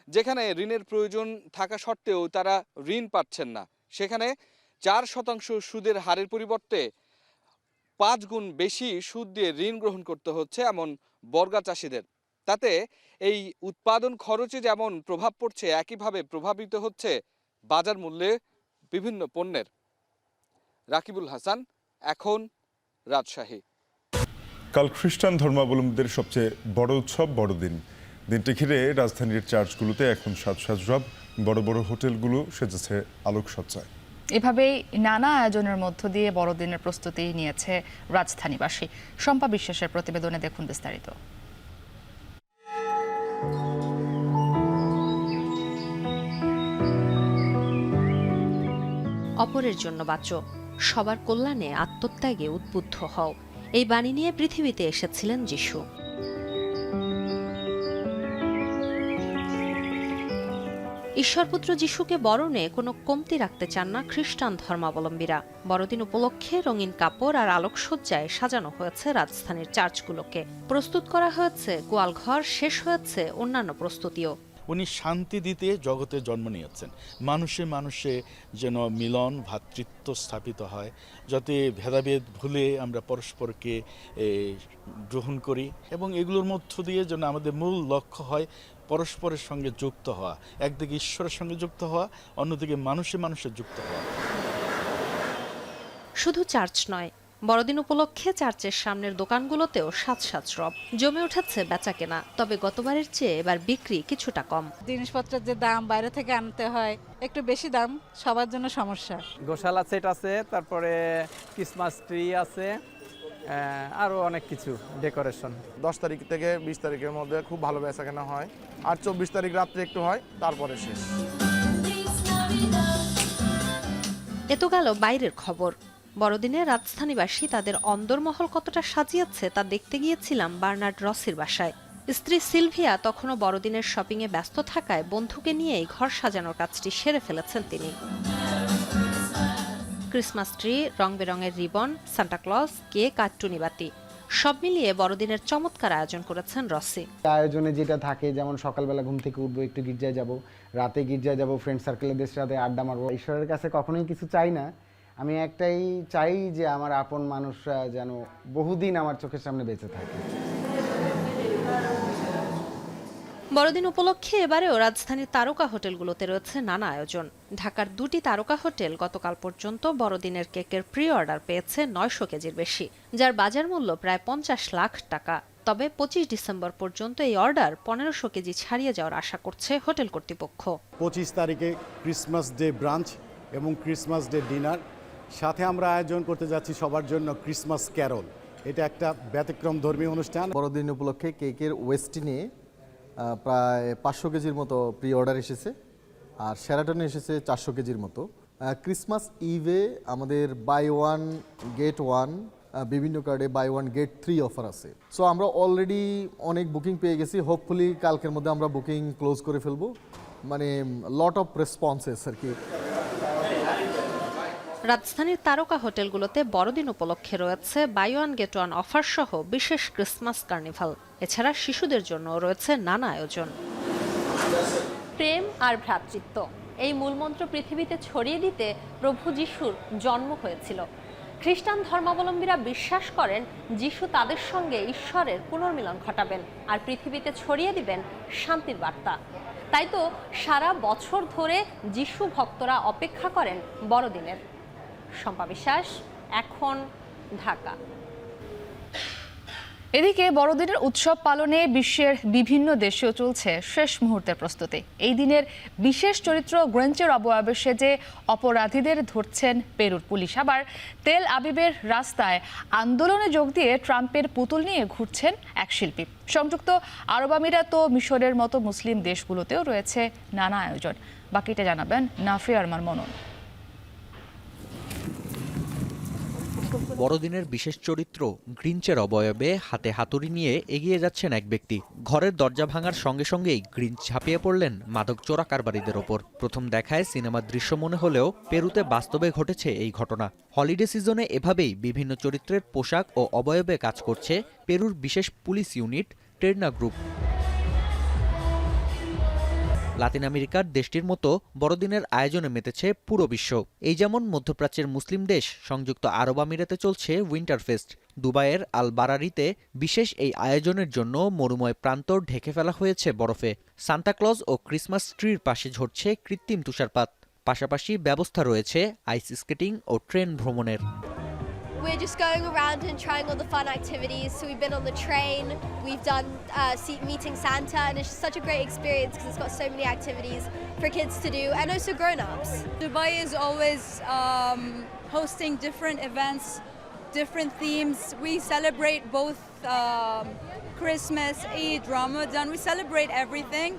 যেখানে ঋণের প্রয়োজন থাকা সত্ত্বেও তারা ঋণ পাচ্ছেন না। সেখানে 4% সুদের হারের পরিবর্তে 5 গুণ বেশি সুদ দিয়ে ঋণ গ্রহণ করতে হচ্ছে এমন বর্গা চাষিদের। তাতে এই উৎপাদন খরচে যেমন প্রভাব পড়ছে, একইভাবে প্রভাবিত হচ্ছে বাজার মূল্যে বিভিন্ন পণ্যের। রাকিবুল হাসান, এখন, রাজশাহী। কাল খ্রিস্টান ধর্মাবলম্বীদের সবচেয়ে বড় উৎসব বড়দিন। দিনটি ঘিরে রাজধানীর চার্চগুলোতে এখন সাজসজ্জা, বড় বড় হোটেলগুলো সেজেছে আলোকসজ্জায়। এভাবেই নানা আয়োজনের মধ্য দিয়ে বড়দিনের প্রস্তুতি নিয়েছে রাজধানীবাসী। শম্পা বিশ্বাসের প্রতিবেদনে দেখুন বিস্তারিত। অপরের জন্য বাঁচো, সবার কল্যাণে আত্মত্যাগে উদ্বুদ্ধ হও, এই বাণী নিয়ে পৃথিবীতে এসেছিলেন যিশু। ঈশ্বরপুত্র যিশুকে বরণে কোনো কমতি রাখতে চান না খ্রিস্টান ধর্মাবলম্বীরা। বড়দিন উপলক্ষে রঙিন কাপড় আর আলোকসজ্জায় সাজানো হয়েছে রাজধানীর চার্চগুলোকে। প্রস্তুত করা হয়েছে গোয়ালঘর, শেষ হয়েছে অন্যান্য প্রস্তুতিও। উনি শান্তি দিতে জগতে জন্ম নিয়েছেন, মানুষে মানুষে যেন মিলন, ভ্রাতৃত্ব স্থাপিত হয়, যাতে ভেদাভেদ ভুলে আমরা পরস্পরকে গ্রহণ করি এবং এগুলোর মধ্য দিয়ে যেন আমাদের মূল লক্ষ্য হয় পরস্পরের সঙ্গে যুক্ত হওয়া, একদিকে ঈশ্বরের সঙ্গে যুক্ত হওয়া, অন্যদিকে মানুষে মানুষে যুক্ত হওয়া। শুধু চার্চ নয়, বড়দিন উপলক্ষে চার্চের সামনের দোকানগুলোতেও সাজ রব জমে উঠেছে বেচাকেনা। তবে গতবারের চেয়ে এবার বিক্রি কিছুটা কম। জিনিসপত্রের যে দাম বাইরে থেকে আনতে হয়, একটু বেশি দাম, সবার জন্য সমস্যা। গোশালা সেট আছে, তারপরে ক্রিসমাস ট্রি আছে, আরও অনেক কিছু ডেকোরেশন। 10 তারিখ থেকে 20 তারিখের মধ্যে খুব ভালো বেচাকেনা হয়, আর 24 তারিখ রাত্রে একটু হয়, তারপরে শেষ। এ তো গেল বাইরের খবর। বড়দিনে রাজধানীবাসী তাদের অন্দরমহল কতটা সাজিয়েছে তা দেখতে গিয়েছিলাম বার্নার্ড রসির বাসায়। স্ত্রী সিলভিয়া তখনও বড়দিনের শপিংয়ে ব্যস্ত থাকায় বন্ধুকে নিয়েই ঘর সাজানোর কাজটি সেরে ফেলেছেন তিনি। ক্রিসমাস ট্রি, রং বেরঙের রিবন, সান্টাক্লজ, কেক আর টুনিবাতি, সব মিলিয়ে বড়দিনের চমৎকার আয়োজন করেছেন রসি। আয়োজনে যেটা থাকে, যেমন সকালবেলা ঘুম থেকে উঠবো, একটু গির্জায় যাব, রাতে গির্জায় যাব, ফ্রেন্ড সার্কেলদের সাথে আড্ডা মারবো। ঈশ্বরের কাছে কখনোই কিছু চাই না, আমি একটাই চাই যে আমার আপন মানুষরা যেন বহুদিন আমার চোখের সামনে বেঁচে থাকে। বড়দিন উপলক্ষে এবারেও রাজধানীর তারকা হোটেলগুলোতে রয়েছে নানা আয়োজন। ঢাকার 2টি তারকা হোটেল গতকাল পর্যন্ত বড়দিনের কেকের প্রি অর্ডার পেয়েছে 900 কেজির বেশি, যার বাজার মূল্য প্রায় 50 লাখ টাকা। তবে 25 ডিসেম্বর পর্যন্ত এই অর্ডার 1500 কেজি ছাড়িয়ে যাওয়ার আশা করছে হোটেল কর্তৃপক্ষ। 25 তারিখে ক্রিসমাস ডে ব্রাঞ্চ এবং ক্রিসমাস ডে ডিনার সাথে আমরা আয়োজন করতে যাচ্ছি সবার জন্য ক্রিসমাস ক্যারল। এটা একটা ব্যতিক্রম ধর্মীয় অনুষ্ঠান। বড়দিন উপলক্ষে কেকের ওয়েস্টি নিয়ে প্রায় 500 কেজির মতো প্রি অর্ডার এসেছে, আর শেরাটনে এসেছে 400 কেজির মতো। ক্রিসমাস ইভে আমাদের বাই ওয়ান গেট ওয়ান, বিভিন্ন কার্ডে বাই ওয়ান গেট 3 অফার আছে। সো আমরা অলরেডি অনেক বুকিং পেয়ে গেছি, হোপফুলি কালকের মধ্যে আমরা বুকিং ক্লোজ করে ফেলবো। মানে লট অফ রেসপন্সেস আর কি। রাজধানীর তারকা হোটেলগুলোতে বড়দিন উপলক্ষে রয়েছে buy one get one offer সহ বিশেষ ক্রিসমাস কার্নিভাল। এছাড়া শিশুদের জন্য রয়েছে নানা আয়োজন। প্রেম আর ভ্রাতৃত্ব, এই মূলমন্ত্র পৃথিবীতে ছড়িয়ে দিতে প্রভু যিশুর জন্ম হয়েছিল। খ্রিস্টান ধর্মাবলম্বীরা বিশ্বাস করেন যিশু তাদের সঙ্গে ঈশ্বরের পুনর্মিলন ঘটাবেন আর পৃথিবীতে ছড়িয়ে দিবেন শান্তির বার্তা। তাই তো সারা বছর ধরে যিশু ভক্তরা অপেক্ষা করেন বড়দিনের। শম্পা বিশ্বাস, এখন, ঢাকা। এদিকে বড়দিনের উৎসব পালনে বিশ্বের বিভিন্ন দেশেও চলছে শেষ মুহূর্তের প্রস্তুতি। এই দিনের বিশেষ চরিত্র গ্রেঞ্চের অবয়বে সেজে অপরাধীদের ধরছেন পেরুর পুলিশ। আবার তেল আবিবের রাস্তায় আন্দোলনে যোগ দিয়ে ট্রাম্পের পুতুল নিয়ে ঘুরছেন এক শিল্পী। সংযুক্ত আরব আমিরাত ও মিশরের মতো মুসলিম দেশগুলোতেও রয়েছে নানা আয়োজন। বাকিটা জানাবেন নাফিয়া আরমান মনন। বড়দিনের বিশেষ চরিত্র গ্রিঞ্চের অবয়বে হাতে হাতুড়ি নিয়ে এগিয়ে যাচ্ছেন এক ব্যক্তি। ঘরের দরজা ভাঙার সঙ্গে সঙ্গেই গ্রিঞ্চ ঝাঁপিয়ে পড়লেন মাদক চোরা কারবারিদের ওপর। প্রথম দেখায় সিনেমার দৃশ্য মনে হলেও পেরুতে বাস্তবে ঘটেছে এই ঘটনা। হলিডে সিজনে এভাবেই বিভিন্ন চরিত্রের পোশাক ও অবয়বে কাজ করছে পেরুর বিশেষ পুলিশ ইউনিট টেরনা গ্রুপ। লাতিন আমেরিকার দেশটির মতো বড়দিনের আয়োজনে মেতেছে পুরো বিশ্ব। এই যেমন মধ্যপ্রাচ্যের মুসলিম দেশ সংযুক্ত আরব আমিরাতে চলছে উইন্টার ফেস্ট। দুবাইয়ের আল বারারিতে বিশেষ এই আয়োজনের জন্য মরুময় প্রান্তর ঢেকে ফেলা হয়েছে বরফে। সান্তাক্লজ ও ক্রিসমাস ট্রির পাশে ঝরছে কৃত্রিম তুষারপাত। পাশাপাশি ব্যবস্থা রয়েছে আইস স্কেটিং ও ট্রেন ভ্রমণের। We're just going around and trying all the fun activities. So we've been on the train, we've done meeting Santa, and it's just such a great experience because it's got so many activities for kids to do and also grown-ups. Dubai is always hosting different events, different themes. We celebrate both Christmas, Eid, Ramadan. We celebrate everything.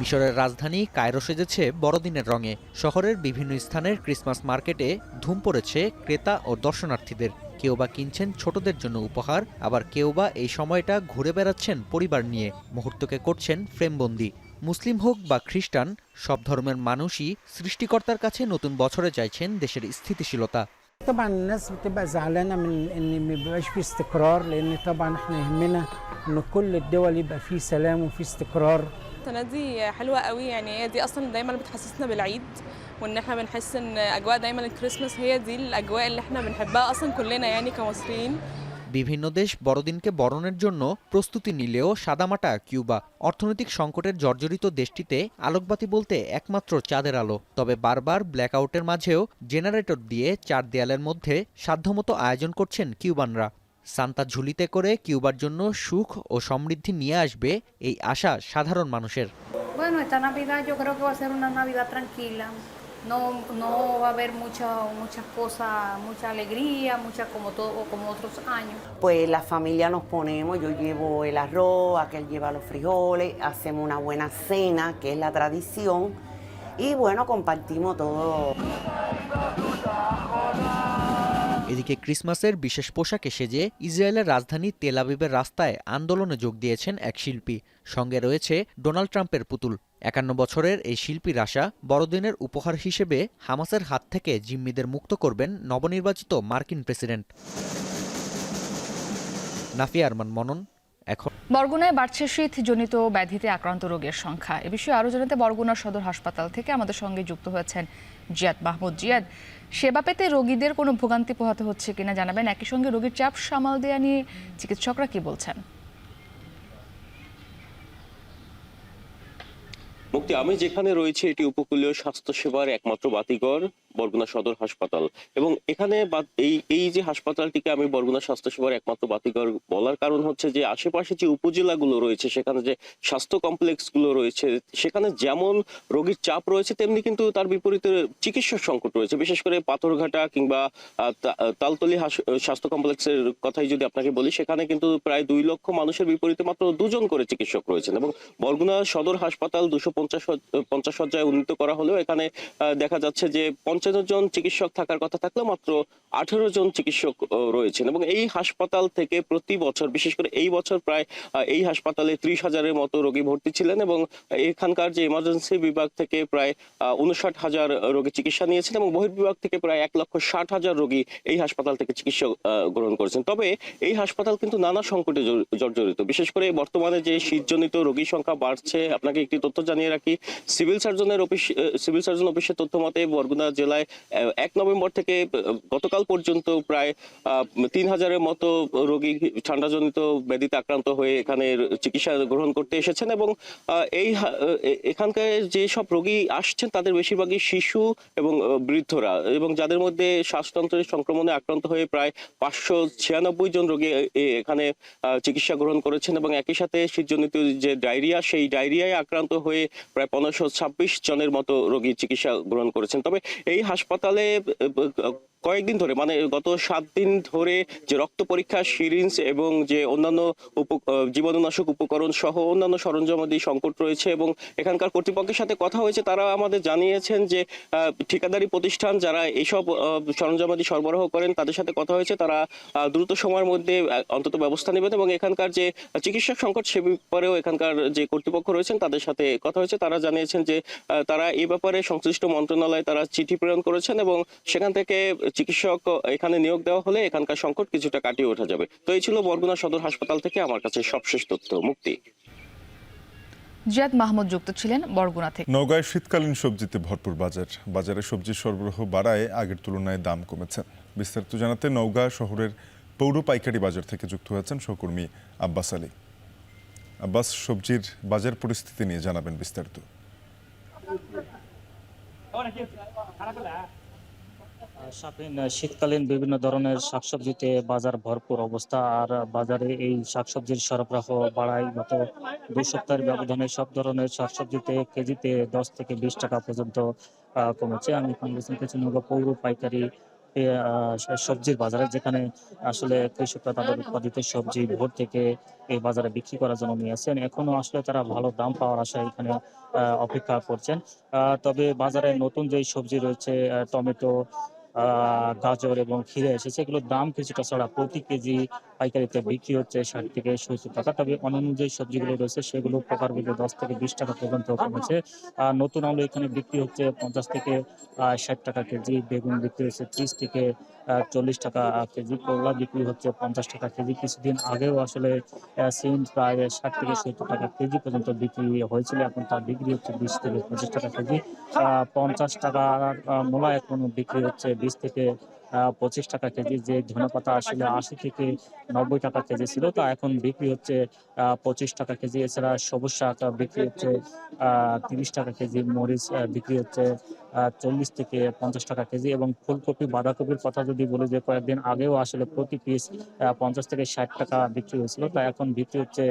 মিশরের রাজধানী কায়রো সেজেছে বড়দিনের রঙে। শহরের বিভিন্ন স্থানের ক্রিসমাস মার্কেটে ধুম পড়েছে ক্রেতা ও দর্শনার্থীদের। কেউ বা কিনছেন ছোটদের জন্য উপহার, আবার কেউ বা এই সময়টা ঘুরে বেড়াচ্ছেন পরিবার নিয়ে, মুহূর্তকে করছেন ফ্রেমবন্দি। মুসলিম হোক বা খ্রিস্টান, সব ধর্মের মানুষই সৃষ্টিকর্তার কাছে নতুন বছরে চাইছেন দেশের স্থিতিশীলতা। طبعا الناس بتبقى زعلانه من ان ما بيبقاش في استقرار، لان طبعا احنا يهمنا ان كل الدول يبقى فيه سلام وفيه استقرار. السنه دي حلوه قوي، يعني هي دي اصلا دايما بتحسسنا بالعيد، وان احنا بنحس ان اجواء دايما الكريسماس هي دي الاجواء اللي احنا بنحبها اصلا كلنا يعني كمصريين. বিভিন্ন দেশ বড়দিনকে বরণের জন্য প্রস্তুতি নিলেও সাদামাটা কিউবা। অর্থনৈতিক সংকটের জর্জরিত দেশটিতে আলোকবাতি বলতে একমাত্র চাঁদের আলো। তবে বারবার ব্ল্যাকআউটের মাঝেও জেনারেটর দিয়ে চার দেয়ালের মধ্যে সাধ্যমতো আয়োজন করছেন কিউবানরা। সান্তা ঝুলিতে করে কিউবার জন্য সুখ ও সমৃদ্ধি নিয়ে আসবে এই আশা সাধারণ মানুষের। Bueno, esta Navidad yo creo que va a ser una Navidad tranquila. No va a haber muchas cosas, mucha alegría, como otros años. Pues la familia nos ponemos, yo llevo el arroz, aquel lleva los frijoles, hacemos una buena cena, que es la tradición, y bueno, compartimos todo. এদিকে ক্রিসমাসের বিশেষ পোশাকে সেজে ইসরায়েলের রাজধানী তেল আবিবের রাস্তায় আন্দোলনে যোগ দিয়েছেন এক শিল্পী। সঙ্গে রয়েছে ডোনাল্ড ট্রাম্পের পুতুল। 51 বছরের এই শিল্পীর আশা, বড়দিনের উপহার হিসেবে হামাসের হাত থেকে জিম্মিদের মুক্ত করবেন নবনির্বাচিত মার্কিন প্রেসিডেন্ট। নাফিয়া আরমান মনন, এখন। বরগুনায় বাড়ছে শীতজনিত ব্যাধিতে আক্রান্ত রোগীর সংখ্যা। এ বিষয়ে আরও জানাতে বরগুনা সদর হাসপাতাল থেকে আমাদের সঙ্গে যুক্ত হয়েছেন জিয়াদ মাহমুদ। জিয়াদ, সেবা পেতে রোগীদের কোনো ভোগান্তি পোহাতে হচ্ছে কিনা জানাবেন, একই সঙ্গে রোগীর চাপ সামাল দেওয়া নিয়ে চিকিৎসকরা কি বলছেন? মুক্তি, আমি যেখানে রয়েছে এটি উপকূলীয় স্বাস্থ্যসেবার একমাত্র বাতিঘর বরগুনা সদর হাসপাতাল, এবং এখানে এই যে হাসপাতালটিকে আমি বরগুনা স্বাস্থ্যসেবার একমাত্র বাতিঘর বলার কারণ হচ্ছে যে আশেপাশে যে উপজেলাগুলো রয়েছে সেখানে যে স্বাস্থ্য কমপ্লেক্সগুলো রয়েছে সেখানে যেমন রোগীর চাপ রয়েছে তেমনি কিন্তু তার বিপরীতে চিকিৎসক সংকট রয়েছে। বিশেষ করে পাথরঘাটা কিংবা তালতলী স্বাস্থ্য কমপ্লেক্সের কথাই যদি আপনাকে বলি, সেখানে কিন্তু প্রায় 2 লক্ষ মানুষের বিপরীতে মাত্র 2 জন করে চিকিৎসক রয়েছেন, এবং বরগুনা সদর হাসপাতাল 250 শয্যায় উন্নীত করা হলেও এখানে দেখা যাচ্ছে যে 55 জন চিকিৎসক থাকার কথা থাকলেও মাত্র 18 জন চিকিৎসক রয়েছেন। এবং এই হাসপাতাল থেকে প্রতি বছর, বিশেষ করে এই বছর প্রায় এই হাসপাতালে 30,000-এর মতো রোগী ভর্তি ছিলেন, এবং এখানকার যে ইমার্জেন্সি বিভাগ থেকে প্রায় 59,000 রোগী চিকিৎসা নিয়েছেন, এবং বহির্বিভাগ থেকে প্রায় 1,60,000 রোগী এই হাসপাতাল থেকে চিকিৎসা গ্রহণ করেছেন। তবে এই হাসপাতাল কিন্তু নানা সংকটে জর্জরিত। বিশেষ করে বর্তমানে যে শীতজনিত রোগীর সংখ্যা বাড়ছে, আপনাকে একটি তথ্য জানিয়ে রাখি, সিভিল সার্জন অফিসের তথ্য মতে বরগুনা জেলায় 1 নভেম্বর থেকে গতকাল পর্যন্ত প্রায় 3,000-এর মতো রোগী ঠান্ডাজনিত ব্যাধিতে আক্রান্ত হয়ে এখানে চিকিৎসা গ্রহণ করতে এসেছেন, এবং এখানকার যে সব রোগী আসছেন তাদের বেশিরভাগই শিশু এবং বৃদ্ধরা, এবং যাদের মধ্যে শ্বাসতন্ত্রের সংক্রমণে আক্রান্ত হয়ে প্রায় 596 জন রোগী এখানে চিকিৎসা গ্রহণ করেছেন, এবং একই সাথে শীতজনিত যে ডায়রিয়া, সেই ডায়রিয়ায় আক্রান্ত হয়ে প্রায় 1526 জনের মতো রোগী চিকিৎসা গ্রহণ করেছেন। তবে এই হাসপাতালে কয়েকদিন ধরে, মানে গত 7 দিন ধরে যে রক্ত পরীক্ষা, সিরিঞ্জ এবং যে অন্যান্য জীবাণুনাশক উপকরণ সহ অন্যান্য সরঞ্জামাদি সংকট রয়েছে, এবং এখানকার কর্তৃপক্ষের সাথে কথা হয়েছে। তারা আমাদের জানিয়েছেন যে ঠিকাদারি প্রতিষ্ঠান যারা এইসব সরঞ্জামাদি সরবরাহ করেন তাদের সাথে কথা হয়েছে, তারা দ্রুত সময়ের মধ্যে অন্তত ব্যবস্থা নেবেন, এবং এখানকার যে চিকিৎসক সংকট সে ব্যাপারেও এখানকার যে কর্তৃপক্ষ রয়েছেন তাদের সাথে কথা হয়েছে। তারা জানিয়েছেন যে তারা এই ব্যাপারে সংশ্লিষ্ট মন্ত্রণালয়ে তারা চিঠি প্রেরণ করেছেন, এবং সেখান থেকে চিকিৎসক এখানে নিয়োগ দেওয়া হলে এখানকার সংকট কিছুটা কাটিয়ে ওঠা যাবে। তো এই ছিল বরগুনা সদর হাসপাতাল থেকে আমার কাছে সবশেষ তথ্য। মুক্তি। জিয়াদ মাহমুদ যুক্ত ছিলেন বরগুনা থেকে। নওগাঁয় শীতকালীন সবজিতে ভরপুর বাজারে সবজির সরবরাহ বাড়ায় আগের তুলনায় দাম কমেছে। বিস্তারিত জানাতে নওগাঁ শহরের পৌর পাইকারি বাজার থেকে যুক্ত হয়েছেন সহকর্মী আব্বাস আলী। আব্বাস, সবজির বাজার পরিস্থিতি নিয়ে জানাবেন বিস্তারিত। শীতকালীন বিভিন্ন ধরনের শাকসবজিতে বাজার ভরপুর অবস্থা, আর বাজারে এই শাকসবজির সরবরাহ বাড়ায় গত 2 সপ্তাহের ব্যবধানে সব ধরনের শাকসবজিতে কেজিতে 10 থেকে 20 টাকা পর্যন্ত কমেছে। আমি পৌর পাইকারি সবজির বাজারে, যেখানে আসলে কৃষকরা তাদের উৎপাদিত সবজি ভোর থেকে এই বাজারে বিক্রি করার জন্য নিয়ে আসছেন। এখনো আসলে তারা ভালো দাম পাওয়ার আশায় এখানে অপেক্ষা করছেন। তবে বাজারে নতুন যে সবজি রয়েছে, টমেটো, গাজর এবং খিরে এসেছে, এগুলোর দাম কিছুটা ছাড়া প্রতি কেজি পাইকারিতে বিক্রি হচ্ছে 60 থেকে 70 টাকা। তবে অন্যান্য যে সবজিগুলো রয়েছে সেগুলো প্রকারভেদে 10 থেকে 20 টাকা পর্যন্ত কমেছে। নতুন আলু এখানে বিক্রি হচ্ছে 50 থেকে 60 টাকা কেজি, বেগুন বিক্রি হচ্ছে 30 থেকে 40 টাকা কেজি, করলা বিক্রি হচ্ছে 50 টাকা কেজি। কিছুদিন আগেও আসলে সিম প্রায় 60 থেকে 70 টাকা কেজি পর্যন্ত বিক্রি হয়েছিল, এখন তার বিক্রি হচ্ছে 20 থেকে 25 টাকা কেজি। 50 টাকা মূলা এখন বিক্রি হচ্ছে 20 থেকে 25 টাকা কেজি। যে ধনেপাতা আসলে 80 থেকে 90 টাকা কেজি ছিল, তা এখন বিক্রি হচ্ছে 25 টাকা কেজি। এছাড়া সবুজ শাক বিক্রি হচ্ছে 30 টাকা কেজি, মরিচ বিক্রি হচ্ছে 40 থেকে 50 টাকা কেজি, এবং ফুলকপি বাঁধাকপির কথা যদি বলি, যে কয়েকদিন আগেও আসলে প্রতি পিস 50 থেকে 60 টাকা বিক্রি হয়েছিল, তা এখন বিক্রি হচ্ছে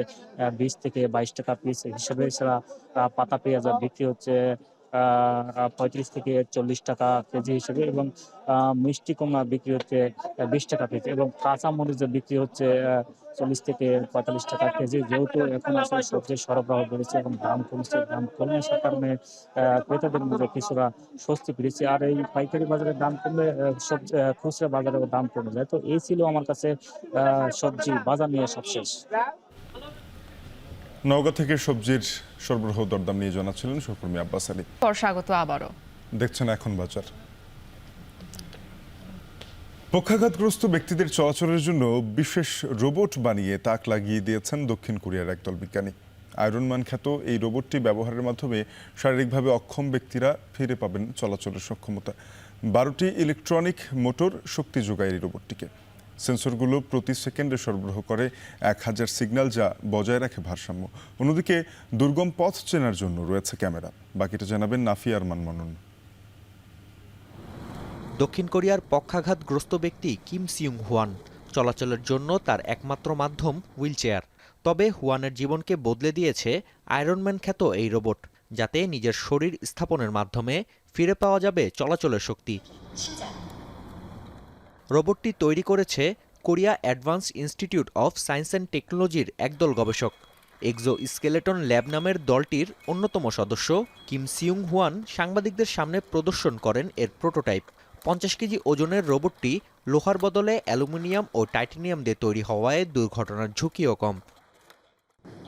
20 থেকে 22 টাকা পিস হিসেবে। এছাড়া পাতা পেঁয়াজ বিক্রি হচ্ছে 35 থেকে 40 টাকা কেজি হিসেবে, এবং মিষ্টি কুমড়া বিক্রি হচ্ছে 20 টাকা কেজি, এবং কাঁচা মরিচ বিক্রি হচ্ছে 40 থেকে 45 টাকা কেজি। যেহেতু এখন আসলে সবজির সরবরাহ বেড়েছে এবং দাম কমছে, দাম কমে আসার কারণে ক্রেতাদের মধ্যে কিছুটা স্বস্তি পেয়েছে। আর এই পাইকারি বাজারের দাম কমলে খুচরা বাজারেও দাম কমে যায়। তো এই ছিল আমার কাছে সবজি বাজার নিয়ে সবশেষ। নওগাঁ থেকে সবজির সরবরাহ দরদাম নিয়ে জানাচ্ছিলেন সহকর্মী আব্বাস আলী। স্বাগত আবারও। দেখছেন এখন বাজার। পক্ষাঘাতগ্রস্ত ব্যক্তিদের চলাচলের জন্য বিশেষ রোবট বানিয়ে তাক লাগিয়ে দিয়েছেন দক্ষিণ কোরিয়ার একদল বিজ্ঞানী। আয়রন ম্যান খ্যাত এই রোবটটি ব্যবহারের মাধ্যমে শারীরিকভাবে অক্ষম ব্যক্তিরা ফিরে পাবেন চলাচলের সক্ষমতা। 12টি ইলেকট্রনিক মোটর শক্তি যোগায় এই রোবটটিকে। সেন্সরগুলো প্রতি সেকেন্ডে সরবরাহ করে 1000 সিগন্যাল, যা বজায় রাখে ভারসাম্য। অন্যদিকে দুর্গম পথ চেনার জন্য রয়েছে ক্যামেরা। বাকিটা জানাবেন নাফিয়া আরমান মনন। দক্ষিণ কোরিয়ার পক্ষাঘাতগ্রস্ত ব্যক্তি কিম সিউং হুয়ান। চলাচলের জন্য তার একমাত্র মাধ্যম হুইলচেয়ার। তবে হুয়ানের জীবনকে বদলে দিয়েছে আয়রনম্যান খ্যাত এই রোবট, যাতে নিজের শরীর স্থাপনের মাধ্যমে ফিরে পাওয়া যাবে চলাচলের শক্তি। রোবটটি তৈরি করেছে Korea advance institute of science and টেকনোলজির একদল গবেষক। এক্সো স্কেলেটন ল্যাব নামের দলটির অন্যতম সদস্য কিম সিউং হুয়ান সাংবাদিকদের সামনে প্রদর্শন করেন এর প্রোটোটাইপ। 50 কেজি ওজনের রোবটটি লোহার বদলে অ্যালুমিনিয়াম ও টাইটানিয়াম দিয়ে তৈরি হওয়ায় দুর্ঘটনার ঝুঁকিও কম।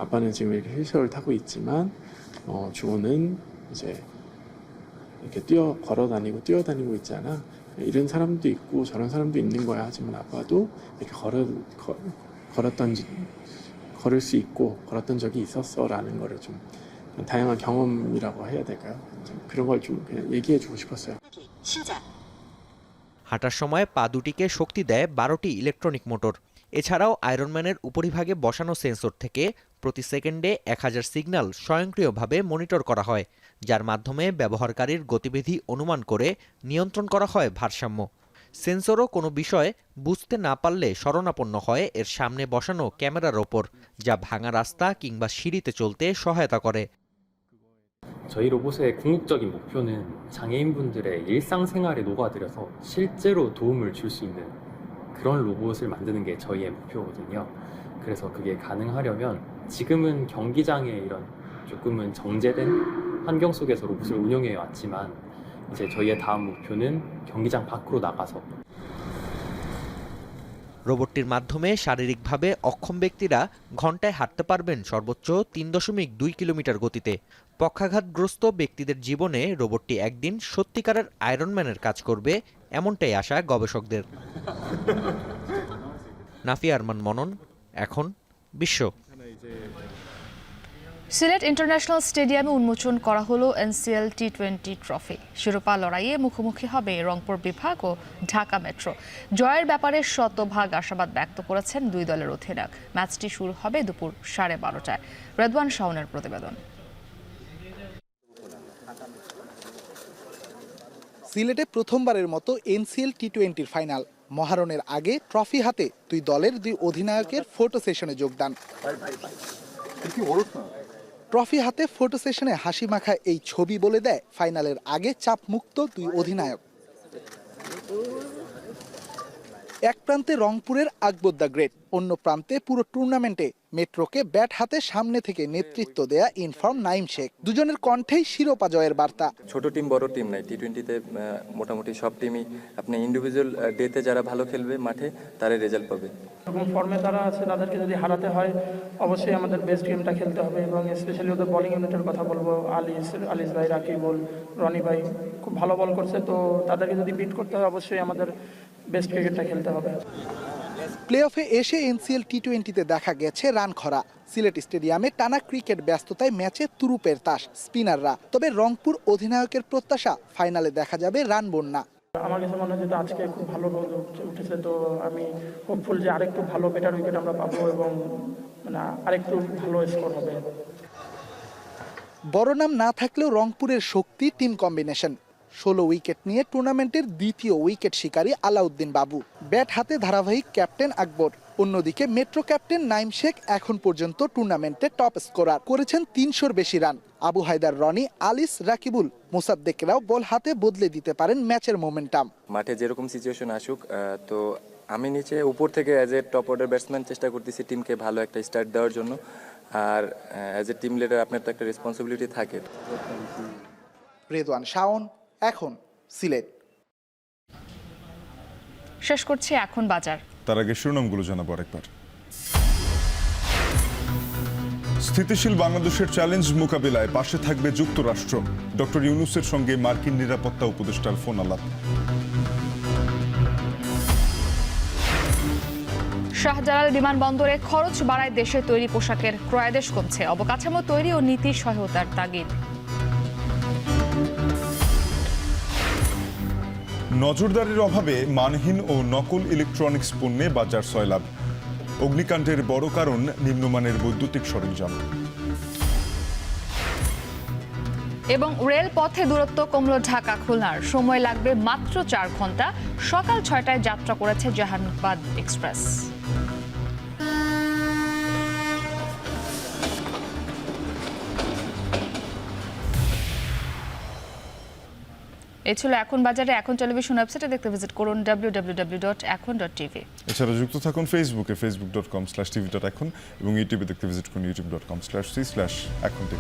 아빠는 지금 이렇게 휠체어를 타고 있지만 주호는 이제 이렇게 걸어 다니고 뛰어다니고 있잖아. 이런 사람도 있고 저런 사람도 있는 거야. 하지만 아빠도 이렇게 걸을 수 있고 걸었던 적이 있었어라는 거를 좀 다양한 경험이라고 해야 될까요? 좀 그런 걸 좀 그냥 얘기해 주고 싶었어요. হাঁটার সময় পা দুটিকে শক্তি দেয় 12টি ইলেকট্রনিক মোটর। এছাড়াও আয়রনম্যানের উপরিভাগে বসানো সেন্সর থেকে প্রতি সেকেন্ডে 1000 সিগন্যাল স্বয়ংক্রিয়ভাবে মনিটর করা হয়, যার মাধ্যমে ব্যবহারকারীর গতিবিধি অনুমান করে নিয়ন্ত্রণ করা হয় ভারসাম্য। সেন্সরও কোনো বিষয় বুঝতে না পারলে শরণাপন্ন হয় এর সামনে বসানো ক্যামেরার ওপর, যা ভাঙা রাস্তা কিংবা সিঁড়িতে চলতে সহায়তা করে। 저희 로봇의 궁극적인 목표는 장애인분들의 일상생활에 녹아들여서 실제로 도움을 줄 수 있는 그런 로봇을 만드는 게 저희의 목표거든요. 그래서 그게 가능하려면 지금은 경기장의 이런 조금은 정제된 환경 속에서 로봇을 운영해 왔지만 이제 저희의 다음 목표는 경기장 밖으로 나가서 রোবটটির মাধ্যমে শারীরিকভাবে অক্ষম ব্যক্তিরা ঘন্টায় হাঁটতে পারবেন সর্বোচ্চ 3.2 কিলোমিটার গতিতে। পক্ষাঘাতগ্রস্ত ব্যক্তিদের জীবনে রোবটটি একদিন সত্যিকারের আয়রনম্যানের কাজ করবে, এমনটাই আশা গবেষকদের। নাফিয়া আরমান মনন, এখন বিশ্ব। সিলেট ইন্টারন্যাশনাল স্টেডিয়ামে উন্মোচন করা হলো এনসিএল টি20 ট্রফি। শিরোপা লড়াইয়ে মুখোমুখি হবে রংপুর বিভাগ ও ঢাকা মেট্রো। জয়ের ব্যাপারে শতভাগ আশাবাদ ব্যক্ত করেছেন দুই দলের অধিনায়ক। ম্যাচটি শুরু হবে দুপুর 12:30টায়। রেদওয়ান শাওনের প্রতিবেদন। সিলেটে প্রথমবারের মতো এনসিএল টি20 ফাইনাল। মহারণের আগে ট্রফি হাতে দুই দলের দুই অধিনায়কের ফটো সেশনে যোগদান। ট্রফি হাতে ফটো সেশনে হাসি মাখা এই ছবি বলে দেয় ফাইনালের আগে চাপ মুক্ত দুই অধিনায়ক। এক প্রান্তে রংপুরের আকবর দ্য গ্রেট, অন্য প্রান্তে পুরো টুর্নামেন্টে মেট্রোকে ব্যাট হাতে সামনে থেকে নেতৃত্ব দেয়া ইনফর্ম নাইম শেখ। দুজনের কণ্ঠেই শিরোপা জয়ের বার্তা। ছোট টিম বড় টিম নাই, টি20তে মোটামুটি সব টিমই আপনি ইন্ডিভিজুয়াল ডেতে যারা ভালো খেলবে মাঠে তারাই রেজাল্ট পাবে। এবং ফর্মে তারা আছে, তাদেরকে যদি হারাতে হয় অবশ্যই আমাদের বেস্ট গেমটা খেলতে হবে। এবং স্পেশালি ওদের বোলিং ইউনিটের কথা বলবো, আলিস ভাই, রাকিবুল, রনি ভাই খুব ভালো বল করছে, তো তাদেরকে যদি বিট করতে হয় অবশ্যই আমাদের বেস্ট ক্রিকেটটা খেলতে হবে। প্লে অফে এসে এনসিএল টি20তে দেখা গেছে রান খরা। সিলেট স্টেডিয়ামে টানা ক্রিকেট ব্যস্ততায় ম্যাচে তুরুপের তাস স্পিনাররা। তবে রংপুর অধিনায়কের প্রত্যাশা ফাইনালে দেখা যাবে রান বন্যা। আমার কাছে মনে হয় যে আজকে খুব ভালো রোদ উঠেছে, তো আমি হোপফুল যে আরেকটু ভালো বেটার উইকেট আমরা পাবো এবং আরেকটু ভালো স্কোর হবে। বড় নাম না থাকলেও রংপুরের শক্তি টিম কম্বিনেশন। 16 উইকেট নিয়ে টুর্নামেন্টের দ্বিতীয় উইকেট শিকারী আলাউদ্দিন বাবু। ব্যাট হাতে ধারাবাহিক ক্যাপ্টেন আকবর। অন্যদিকে মেট্রো ক্যাপ্টেন নাইম শেখ এখন পর্যন্ত টুর্নামেন্টে টপ স্কোরার, করেছেন 300-র বেশি রান। আবু হায়দার, রনি, আলিস, রাকিবুল, মুসাদ্দেকরাও বল হাতে বদলে দিতে পারেন ম্যাচের মোমেন্টাম। মাঠে যেরকম সিচুয়েশন আসুক, তো আমি নিচে উপর থেকে as a top order batsman চেষ্টা করতেছি টিমকে ভালো একটা স্টার্ট দেওয়ার জন্য। আর অ্যাজ এ টিম লিডার আপনার তো একটা রেসপন্সিবিলিটি থাকে। রেদওয়ান শাওন, এখন সিলেট। শেষ করছি এখন বাজার। তার আগে শিরোনামগুলো জানাবো আরেকবার। স্থিতিশীল বাংলাদেশের চ্যালেঞ্জ মোকাবিলায় পাশে থাকবে যুক্তরাষ্ট্র। ডক্টর ইউনূসের সঙ্গে মার্কিন নিরাপত্তা উপদেষ্টার ফোন আলাপ। শাহজালাল বিমানবন্দরে খরচ বাড়ায় দেশে তৈরি পোশাকের ক্রয়াদেশ কমছে। অবকাঠামো তৈরি ও নীতি সহায়তার তাগিদ। নজরদারির অভাবে মানহীন ও নকল ইলেকট্রনিক্স পণ্যে বাজার সয়লাব। অগ্নিকাণ্ডের বড় কারণ নিম্নমানের বৈদ্যুতিক সরঞ্জাম। এবং রেলপথে দূরত্ব কমল ঢাকা খুলনার, সময় লাগবে মাত্র 4 ঘন্টা। সকাল 6টায় যাত্রা করেছে জাহানাবাদ এক্সপ্রেস। এই ছিল এখন বাজারে। এখন টেলিভিশন ওয়েবসাইটে দেখতে ভিজিট করুন www.ekon.tv। এছাড়া যুক্ত থাকুন ফেসবুকে facebook.com/tv.ekon এবং ইউটিউবে দেখতে ভিজিট করুন youtube.com/c/ekontv।